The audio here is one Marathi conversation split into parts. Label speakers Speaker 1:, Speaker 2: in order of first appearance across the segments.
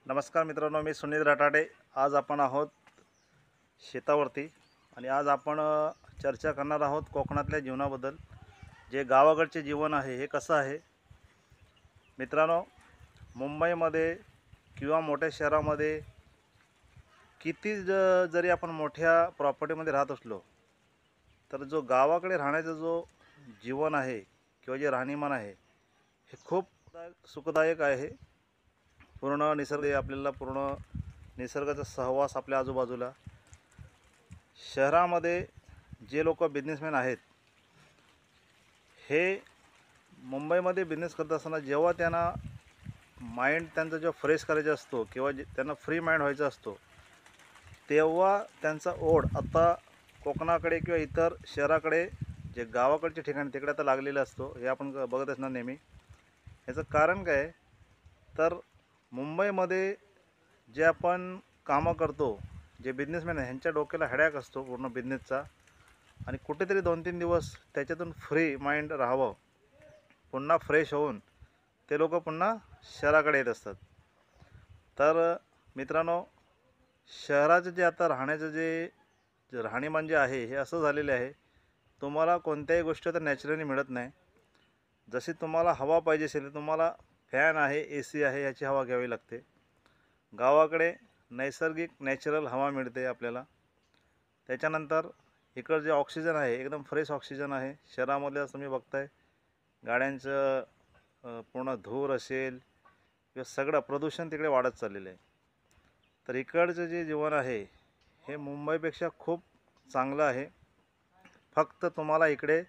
Speaker 1: नमस्कार मित्रांनो, मी सुनील राठाडे। आज आपण आहोत शेतावरती आणि आज आपण चर्चा करणार आहोत कोकणातल्या जीवनाबद्दल। जे गावाकडचे जीवन आहे हे कसं आहे मित्रांनो। मुंबईमध्ये किंवा मोठ्या शहरामध्ये किती जरी आपण मोठ्या प्रॉपर्टीमध्ये राहत असलो तर जो गावाकडे राहण्याचा जो जीवन आहे किंवा जे राहणीमान आहे हे खूप सुखदायक आहे। पूर्ण निसर्ग आपल्याला पूर्ण निसर्गाचा सहवास आपल्या आजूबाजूला। शहरामध्ये जे लोक बिझनेसमॅन आहेत हे मुंबईमध्ये बिझनेस करत असताना जेव्हा त्यांना माइंड त्यांचा जो फ्रेश करायचा असतो किंवा त्यांना फ्री माइंड व्हायचा असतो तेव्हा त्यांचा ओढ आता कोकणाकडे किंवा इतर शहराकडे जे गावाकडचे ठिकाणी तिकडे आता लागलेला असतो। हे आपण बघत असणार नेहमी। याचं कारण काय तर मुंबईमध्ये जे आपण कामं करतो, जे बिझनेसमॅन आहे ह्यांच्या डोक्याला हेडॅक असतो पूर्ण बिझनेसचा आणि कुठेतरी 2-3 दिवस त्याच्यातून फ्री माइंड राहावं, पुन्हा फ्रेश होऊन ते लोक पुन्हा शहराकडे येत असतात। तर मित्रांनो, शहराचं जे आता राहण्याचं जे राहणीमान जे आहे हे असं झालेलं आहे, तुम्हाला कोणत्याही गोष्ट तर नॅचरली मिळत नाही। जशी तुम्हाला हवा पाहिजे असेल तुम्हाला फॅन आहे, AC आहे, याची हवा घ्यावी लागते। गावाकडे नैसर्गिक नॅचरल हवा मिळते आपल्याला। त्याच्यानंतर इकडं जे ऑक्सिजन आहे एकदम फ्रेश ऑक्सिजन आहे। शहरामध्ये असं तुम्ही बघताय गाड्यांचं पूर्ण धूर असेल किंवा सगळं प्रदूषण तिकडे वाढत चाललेलं आहे। तर इकडचं जे जीवन आहे हे मुंबईपेक्षा खूप चांगलं आहे। फक्त तुम्हाला इकडे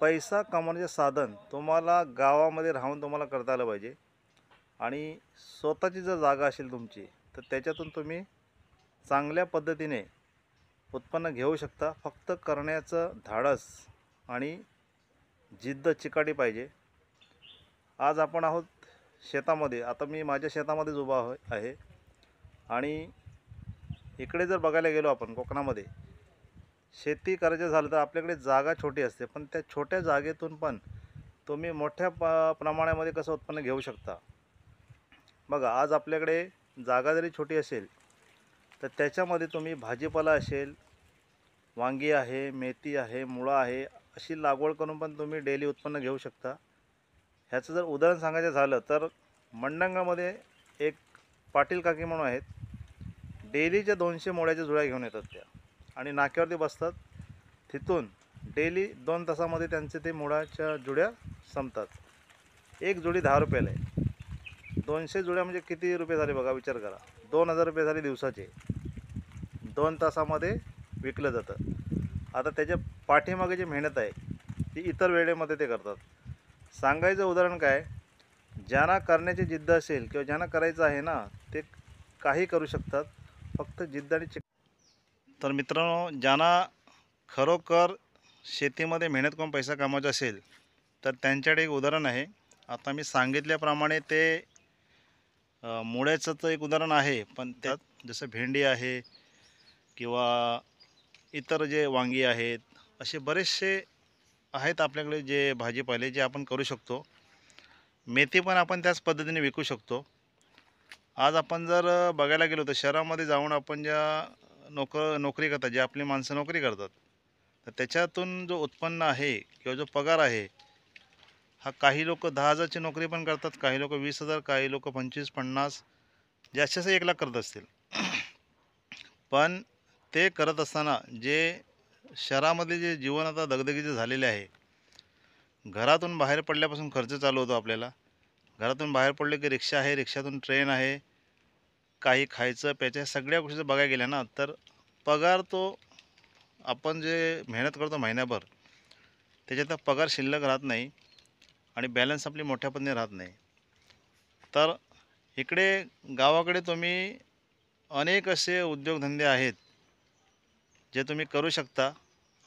Speaker 1: पैसा कमवण्याचे साधन तुम्हाला गावामध्ये राहून तुम्हाला करता आलं पाहिजे आणि स्वतःची जर जागा असेल तुमची तर त्याच्यातून तुम्ही चांगल्या पद्धतीने उत्पन्न घेऊ शकता। फक्त करण्याचं धाडस आणि जिद्द चिकाटी पाहिजे। आज आपण आहोत शेतामध्ये। आता मी माझ्या शेतामध्येच उभा आहे आणि इकडे जर बघायला गेलो आपण कोकणामध्ये शेती करायचं झालं तर आपल्याकडे जागा छोटी असते, पण त्या छोट्या जागेतून पण तुम्ही मोठ्या प्रमाणामध्ये कसं उत्पन्न घेऊ शकता। बघा, आज आपल्याकडे जागा जरी छोटी असेल तर त्याच्यामध्ये तुम्ही भाजीपाला असेल, वांगी आहे, मेथी आहे, मुळा आहे, अशी लागवड करून पण तुम्ही डेली उत्पन्न घेऊ शकता। ह्याचं जर उदाहरण सांगायचं झालं तर मंडणगडमध्ये एक पाटील काकी म्हणून आहेत, डेलीच्या 200 मोळ्याच्या जुळ्या घेऊन येतात त्या आणि नाक्यावरती बसतात। तिथून डेली 2 तासामध्ये त्यांचे ते मुळाच्या जुड्या संपतात। एक जुडी 10 रुपयाला आहे। 200 जुड्या म्हणजे किती रुपये झाले बघा, विचार करा। 2000 रुपये झाले दिवसाचे। 2 तासामध्ये विकलं जातं। आता त्याच्या पाठीमागे जी मेहनत आहे ती इतर वेळेमध्ये ते करतात। सांगायचं उदाहरण काय, ज्यांना करण्याची जिद्द असेल किंवा ज्यांना करायचं आहे ना ते काही करू शकतात, फक्त जिद्द आणि तर मित्रांनो, ज्यांना खरोखर शेतीमध्ये मेहनत करून पैसा कमवायचा असेल तर त्यांच्याकडे एक उदाहरण आहे। आता मी सांगितल्याप्रमाणे ते मुळ्याचं तर एक उदाहरण आहे, पण त्यात जसं भेंडी आहे किंवा इतर जे वांगी आहेत असे बरेचसे आहेत आपल्याकडे जे भाजीपाले जे आपण करू शकतो। मेथी पण आपण त्याच पद्धतीने विकू शकतो। आज आपण जर बघायला गेलो तर शहरामध्ये जाऊन आपण ज्या नोकरी करतात, जे आपली माणसं नोकरी करतात, तर त्याच्यातून जो उत्पन्न आहे किंवा जो पगार आहे हा काही लोक 10,000ची नोकरी पण करतात, काही लोक 20,000, काही लोक 25-50, जास्तीत 1,00,000 करत असतील। पण ते करत असताना जे शहरामध्ये जे जीवन आता दगदगीचे झालेले आहे, घरातून बाहेर पडल्यापासून खर्च चालू होतो आपल्याला। घरातून बाहेर पडले की रिक्षा आहे, रिक्षातून ट्रेन आहे, काही खायचं प्यायचं सगळ्या गोष्टी जर बघायला गेल्या ना तर पगार तो आपण जे मेहनत करतो महिन्याभर त्याच्यात पगार शिल्लक राहत नाही आणि बॅलन्स आपली मोठ्या पद्धतीने राहत नाही। तर इकडे गावाकडे तुम्ही अनेक असे उद्योगधंदे आहेत जे तुम्ही करू शकता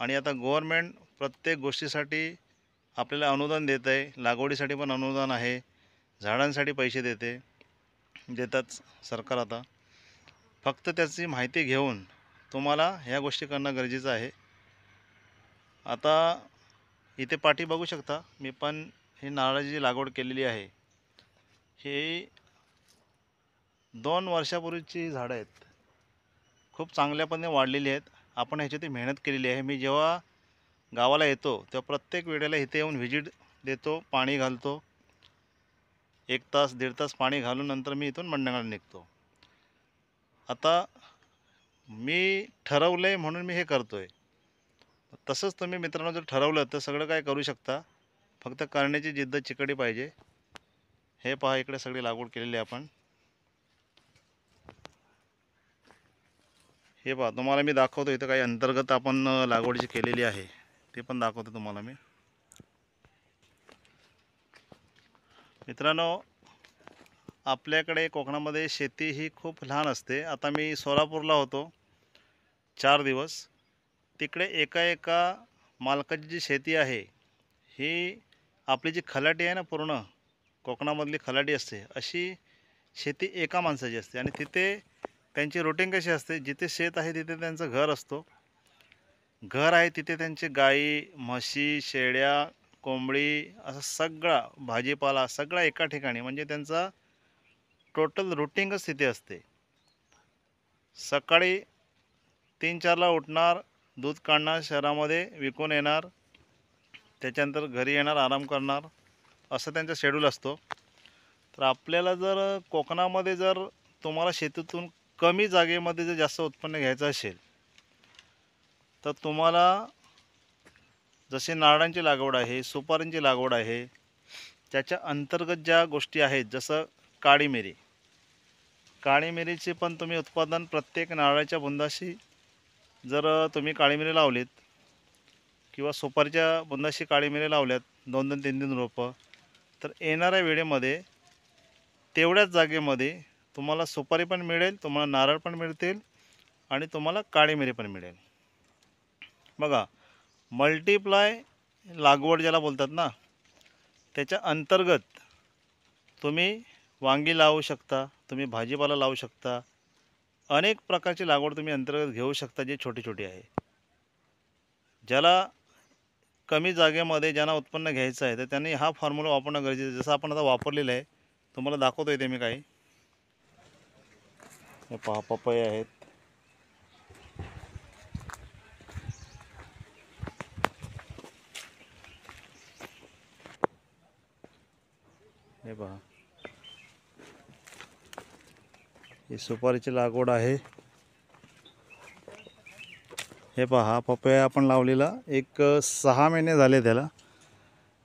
Speaker 1: आणि आता गव्हर्नमेंट प्रत्येक गोष्टीसाठी आपल्याला अनुदान देत आहे। लागवडीसाठी पण अनुदान आहे, झाडांसाठी पैसे देतात सरकार। आता फक्त त्याची माहिती घेऊन तुम्हाला ह्या गोष्टी करणं गरजेचं आहे। आता इथे पाठी बघू शकता, मी पण ही नारळाची लागवड केलेली आहे। हे 2 वर्षापूर्वीची झाडं आहेत, खूप चांगल्यापणे वाढलेली आहेत. आपण ह्याच्यात मेहनत केलेली आहे. मी जेव्हा गावाला येतो तेव्हा प्रत्येक वेळेला इथे येऊन व्हिजिट देतो, पाणी घालतो. 1 तास 1.5 तास पाणी घालून नंतर मी इथून मंडणगडला निघतो. आता मी ठरवलंय म्हणून मी हे करतोय. तसंच तुम्ही मित्रांनो जर ठरवलं तर सगळं काय करू शकता. फक्त करण्याची जिद्द चिकाटी पाहिजे. हे पहा, इकडे सगळी लागवड केलेली आहे आपण. हे पहा, तुम्हाला मी दाखवतो इथं काही अंतर्गत आपण लागवड केलेली आहे ते पण दाखवतो तुम्हाला मी. मित्रांनो, आपल्याकडे कोकणामध्ये शेती ही खूप लहान असते. आता मी सोलापूरला होतो 4 दिवस. तिकडे एका मालकाची जी शेती आहे, ही आपली जी खलाटी आहे ना, पूर्ण कोकणामधली खलाटी असते, अशी शेती एका माणसाची असते. आणि तिथे त्यांची रुटीन कशी असते, जिथे शेत आहे तिथे त्यांचं घर असतो. घर आहे तिथे त्यांचे गाई, म्हशी, शेळ्या, कोंबडी असं सगळा भाजीपाला सगळा एका ठिकाणी. म्हणजे त्यांचा टोटल रुटीनच तिथे असते. सकाळी 3-4ला उठणार, दूध काढणार, शहरामध्ये विकून येणार, त्याच्यानंतर घरी येणार, आराम करणार, असं त्यांचा शेड्यूल असतो. तर आपल्याला जर कोकणामध्ये जर तुम्हाला शेतीतून कमी जागेमध्ये जर जास्त उत्पन्न घ्यायचं असेल तर तुम्हाला जसे नारळांची लागवड आहे, सुपारींची लागवड आहे, त्याच्या अंतर्गत ज्या गोष्टी आहेत, जसं काळी मिरी. काळी मिरीचे पण तुम्ही उत्पादन प्रत्येक नारळाच्या बुंदाशी जर तुम्ही काळी मिरी लावलीत किंवा सुपारीच्या बुंदाशी काळी मिरी लावल्यात 2-2, 3-3 रोपं, तर येणाऱ्या वेळेमध्ये तेवढ्याच जागेमध्ये तुम्हाला सुपारी पण मिळेल, तुम्हाला नारळ पण मिळतील आणि तुम्हाला काळी मिरी पण मिळेल. बघा, मल्टिप्लाय लागवड ज्याला बोलतात ना, त्याच्या अंतर्गत तुम्ही वांगी लावू शकता, तुम्ही भाजीपाला लावू शकता, अनेक प्रकारची लागवड तुम्ही अंतर्गत घेऊ शकता, जी छोटी छोटी आहे. ज्याला कमी जागेमध्ये ज्यांना उत्पन्न घ्यायचं आहे तर त्यांनी हा फॉर्म्युला वापरणं गरजेचं आहे. जसं आपण आता वापरलेलं आहे, तुम्हाला दाखवतो इथे मी काही. हे पहा, पपई आहेत. हे पहा, ही सुपारीची लागवड आहे. हे पहा, हा पपया आपण लावलेला 6 महिने झाले त्याला.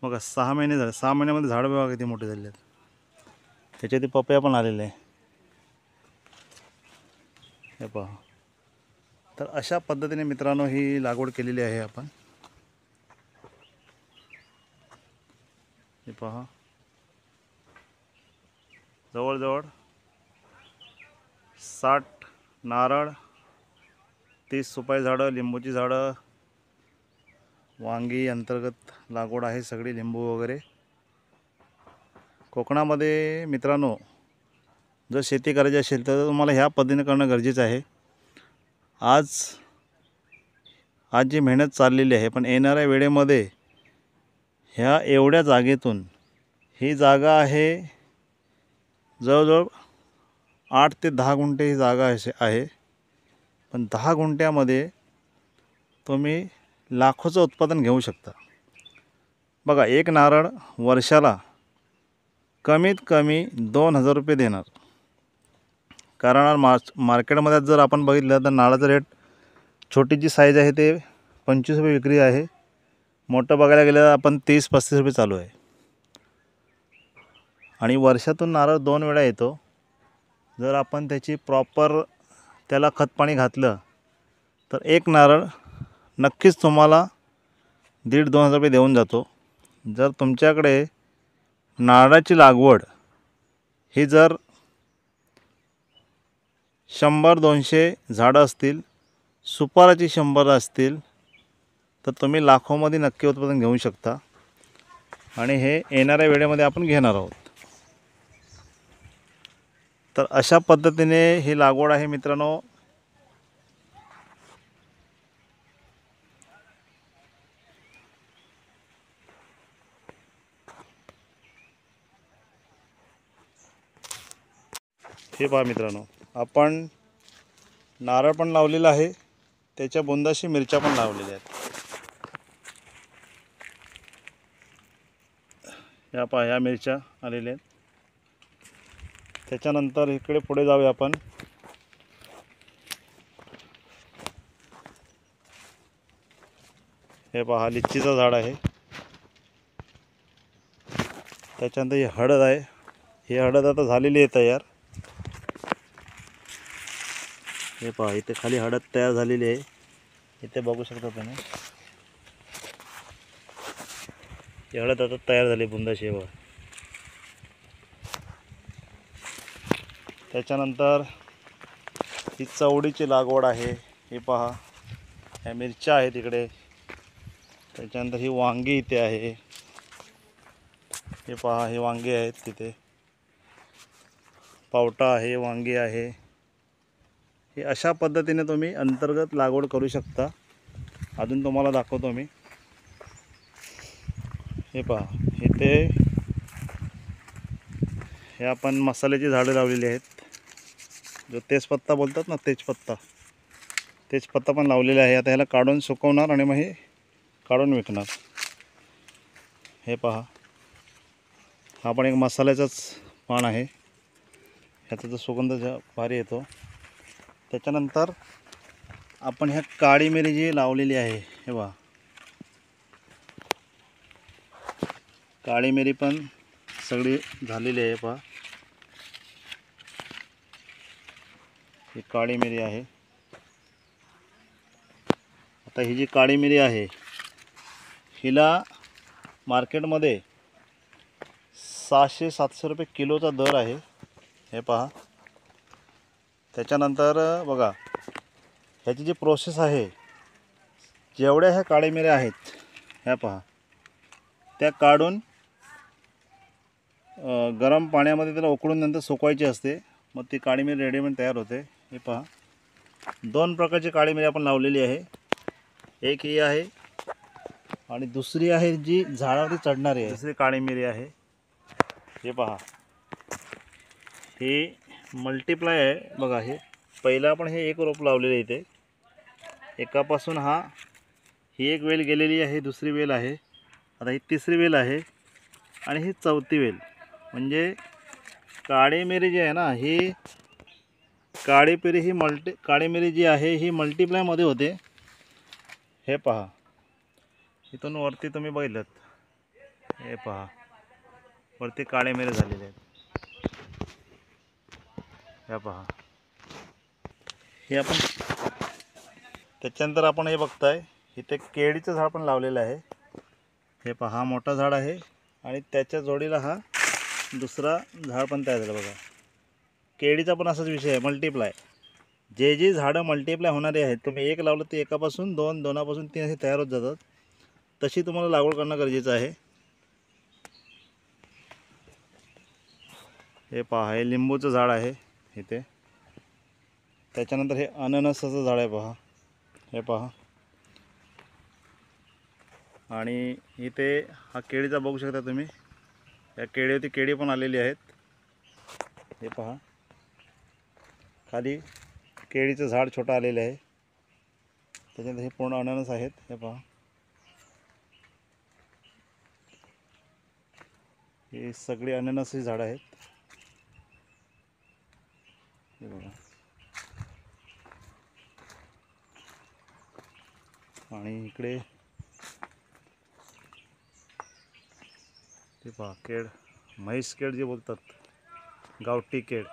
Speaker 1: बघा, 6 महिने झाले. 6 महिन्यामध्ये झाड बघा किती मोठे झाले आहेत. त्याच्यात पपया पण आलेले आहे. हे पहा, तर अशा पद्धतीने मित्रांनो ही लागवड केलेली आहे आपण. हे पहा, जवळजवळ 60 नारळ, 30 सुपारी झाडं, लिंबूची झाडं, वांगी अंतर्गत लागवड आहे सगळी, लिंबू वगैरे. कोकणामध्ये मित्रांनो जर शेती करायची असेल तर तुम्हाला ह्या पद्धतीने करणं गरजेचं आहे. आज जी मेहनत चाललेली आहे, पण येणाऱ्या वेळेमध्ये ह्या एवढ्या जागेतून, ही जागा आहे जवळजवळ 8 ते 10 गुंठे ही जागा आहे. पण 10 गुंठ्यामध्ये तुम्ही लाखोचं उत्पादन घेऊ शकता. बघा, एक नारळ वर्षाला कमीत कमी 2,000 रुपये देणार. कारण मार्केटमध्ये जर आपण बघितलं तर नारळाचा रेट, छोटी जी साईज आहे ते 25 रुपये विक्री आहे, मोठं बघायला गेलं तर आपण 30-35 रुपये चालू आहे. आणि वर्षातून नारळ 2 वेळा येतो. जर आपण त्याची प्रॉपर त्याला खतपाणी घातलं तर एक नारळ नक्कीच तुम्हाला 1,500-2,000 रुपये देऊन जातो. जर तुमच्याकडे नारळाची लागवड ही जर 100-200 झाडं असतील, सुपाराची 100 असतील, तर तुम्ही लाखोमध्ये नक्की उत्पादन घेऊ शकता. आणि हे येणाऱ्या वेळेमध्ये आपण घेणार आहोत. तर अशा पद्धतीने ही लागवड आहे मित्रांनो. हे पहा मित्रांनो, आपण नारळ पण लावलेला आहे, त्याच्या बुंदाशी मिरच्या पण लावलेल्या आहेत. या पहा, ह्या मिरच्या आलेल्या आहेत. त्याच्यानंतर इकडे पुढे जाऊया आपण. हे पहा, लिच्चीचं झाड आहे. त्याच्यानंतर ही हळद आहे. ही हळद आता झालेली आहे तयार. हे पहा, इथे खाली हळद तयार झालेली आहे. इथे बघू शकता तुम्ही. ही हळद आता तयार झाली बुंदाशी. बघा. त्याच्यानंतर ही चवडीची लागवड आहे. हे पहा, ह्या मिरच्या आहेत इकडे. त्याच्यानंतर ही वांगी इथे आहे. हे पहा, हे वांगे आहेत तिथे. पावटा आहे, वांगी आहे. हे अशा पद्धतीने तुम्ही अंतर्गत लागवड करू शकता. अजून तुम्हाला दाखवतो मी. हे पहा, इथे हे आपण मसाल्याची झाडं लावलेली आहेत. जो तेजपत्ता बोलतात ना, तेजपत्ता पण लावलेला आहे. आता ह्याला काढून सुकवणार आणि मग हे काढून विकणार. हे पहा, हा पण एक मसाल्याचाच पान आहे. ह्याचा जो सुगंध भारी येतो. त्याच्यानंतर आपण ह्या काळी मिरी जी लावलेली आहे, हे पहा, काळी मिरी पण सगळी झालेली आहे. पहा, ही काळी मिरी आहे. आता ही जी काळी मिरी आहे, हिला मार्केटमध्ये 600-700 रुपये किलोचा दर आहे. हे पहा. त्याच्यानंतर बघा, ह्याची जी प्रोसेस आहे, जेवढ्या ह्या काळी मिऱ्या आहेत, ह्या पहा, त्या काढून गरम पाण्यामध्ये त्याला उकळून नंतर सुकवायची असते. मग ती काळी मिरी रेडीमेड तयार होते. हे पहा, 2 प्रकारची काळी मिरी आपण लावलेली आहे. एक ही आहे आणि दुसरी आहे जी झाडावरती चढणारी आहे. दुसरी काळी मिरी आहे. हे पहा, हे मल्टिप्लाय आहे. बघा, हे पहिलं आपण हे एक रोप लावलेलं आहे इथे. एकापासून ही एक वेल गेलेली आहे, दुसरी वेल आहे. आता ही तिसरी वेल आहे आणि ही चौथी वेल. म्हणजे काळी मिरी जी आहे ना, ही काळी मिरी जी आहे ही मल्टिप्लायमध्ये होते. हे पहा, इथून वरती तुम्ही बघितलं. हे पहा, वरती काळे मिरी झालेले आहेत. हे पहा, हे आपण. त्याच्यानंतर आपण हे बघताय, इथे केळीचं झाड पण लावलेलं आहे. हे पहा, हा मोठा झाड आहे आणि त्याच्या जोडीला हा दुसरा झाड पण तयार झालं. बघा, केळीचा पण असाच विषय आहे, मल्टिप्लाय. जे झाडं मल्टिप्लाय होणारे आहेत, तुम्ही एक लावलं ते एकापासून 2, 2पासून 3 असे तयार होत जातात. तशी तुम्हाला लागवड करणं गरजेचं आहे. हे पहा, हे लिंबूचं झाड आहे इथे. त्याच्यानंतर हे अननसाचं झाड आहे. पहा, हे पहा. आणि इथे हा केळीचा बघू शकता तुम्ही. या केळीवरती केळी पण आलेली आहेत. हे पहा, खाली केळीचं झाड छोटं आलेलं आहे. त्याच्यानंतर हे पूर्ण अननस आहेत. हे पहा, ही सगळी अननसाची झाडं आहेत. हे बघा. आणि इकडे ते पहा, केळ, म्हैस केळ जे बोलतात, गावठी केळ,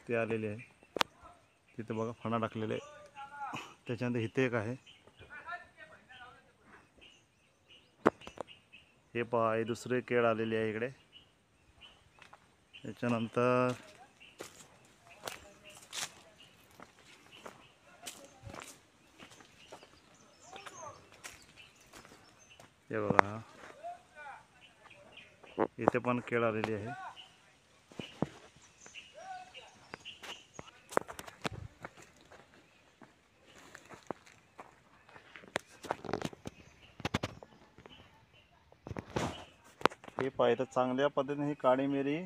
Speaker 1: ते आलेले आहे. तिथे बघा फणा टाकलेले आहे. त्याच्यानंतर इथे एक आहे. हे पहा, हे दुसरे केळ आलेले आहे इकडे. त्याच्यानंतर हे बघा, इथे पण केळ आलेली आहे. हे पाहिजे तर चांगल्या पद्धतीने ही काळी मिरी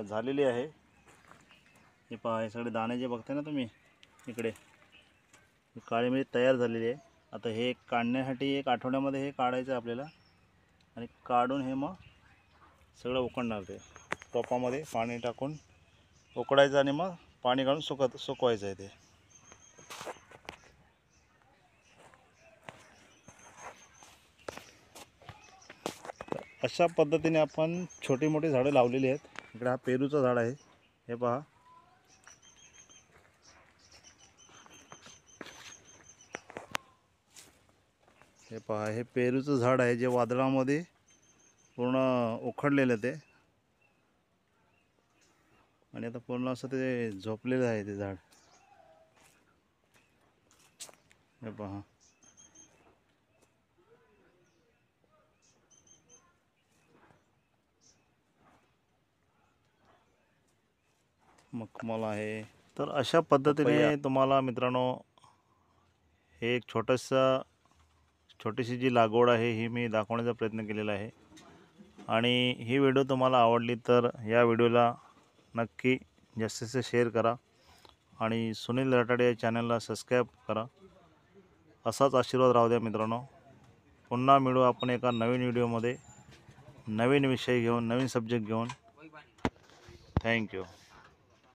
Speaker 1: झालेली आहे. हे पहा, हे सगळे दाणे जे बघताय ना तुम्ही इकडे, ही काळी मिरी तयार झालेली आहे. आता हे काढण्यासाठी 1 आठवड्यामध्ये हे काढायचं आहे आपल्याला आणि काढून हे मग सगळं उकडणार. ते टोपामध्ये पाणी टाकून उकडायचं आणि मग पाणी काढून सुकवायचं आहे ते. अशा पद्धतीने आपण छोटी मोठी झाडं लावलेली आहेत. इकडे हा पेरूचं झाड आहे, हे पहा. हे पहा, हे पेरूचं झाड आहे जे वादळामध्ये पूर्ण उखडलेलं ते, आणि आता पूर्ण असं ते झोपलेलं आहे ते झाड. हे पहा, मखमल आहे. तर अशा पद्धतीने तुम्हाला मित्रांनो हे एक छोटीशी जी लागवड आहे ही मी दाखवण्याचा प्रयत्न केलेला आहे. आणि ही व्हिडिओ तुम्हाला आवडली तर या व्हिडिओला नक्की जास्तीत जास्त शेअर करा आणि सुनील रटाडे या चॅनलला सबस्क्राईब करा. असाच आशीर्वाद राहू द्या मित्रांनो. पुन्हा मिळू आपण एका नवीन व्हिडिओमध्ये, नवीन विषय घेऊन, नवीन सब्जेक्ट घेऊन. थँक्यू.